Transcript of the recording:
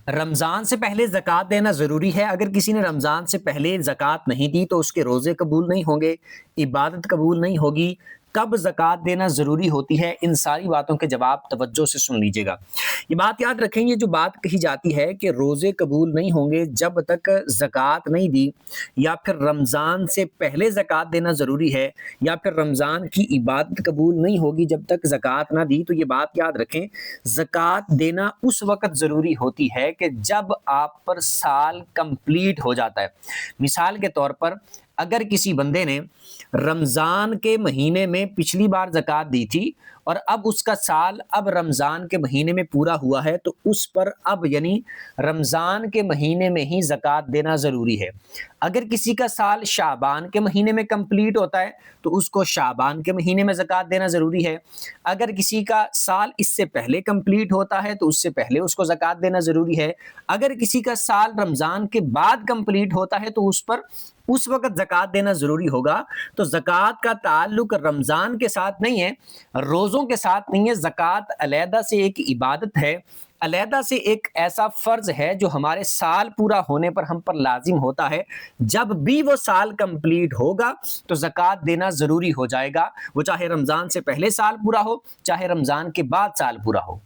رمضان سے پہلے زکوٰۃ دینا ضروری ہے۔ اگر کسی نے رمضان سے پہلے زکوٰۃ نہیں دی تو اس کے روزے قبول نہیں ہوں گے، عبادت قبول نہیں ہوگی۔ کب زکوٰۃ دینا ضروری ہوتی ہے، ان ساری باتوں کے جواب توجہ سے سن لیجیے گا۔ یہ بات یاد رکھیں، یہ جو بات کہی جاتی ہے کہ روزے قبول نہیں ہوں گے جب تک زکوٰۃ نہیں دی، یا پھر رمضان سے پہلے زکوٰۃ دینا ضروری ہے، یا پھر رمضان کی عبادت قبول نہیں ہوگی جب تک زکوٰۃ نہ دی، تو یہ بات یاد رکھیں، زکوٰۃ دینا اس وقت ضروری ہوتی ہے کہ جب آپ پر سال کمپلیٹ ہو جاتا ہے۔ مثال کے طور پر اگر کسی بندے نے رمضان کے مہینے میں پچھلی بار زکوٰۃ دی تھی اور اب اس کا سال اب رمضان کے مہینے میں پورا ہوا ہے، تو اس پر اب یعنی رمضان کے مہینے میں ہی زکوٰۃ دینا ضروری ہے۔ اگر کسی کا سال شعبان کے مہینے میں کمپلیٹ ہوتا ہے تو اس کو شعبان کے مہینے میں زکوٰۃ دینا ضروری ہے۔ اگر کسی کا سال اس سے پہلے کمپلیٹ ہوتا ہے تو اس سے پہلے اس کو زکوٰۃ دینا ضروری ہے۔ اگر کسی کا سال رمضان کے بعد کمپلیٹ ہوتا ہے تو اس پر اس وقت زکوٰۃ دینا ضروری ہوگا۔ تو زکوٰۃ کا تعلق رمضان کے ساتھ نہیں ہے، روزوں کے ساتھ نہیں ہے۔ زکوٰۃ علیحدہ سے ایک عبادت ہے، علیحدہ سے ایک ایسا فرض ہے جو ہمارے سال پورا ہونے پر ہم پر لازم ہوتا ہے۔ جب بھی وہ سال کمپلیٹ ہوگا تو زکوٰۃ دینا ضروری ہو جائے گا، وہ چاہے رمضان سے پہلے سال پورا ہو، چاہے رمضان کے بعد سال پورا ہو۔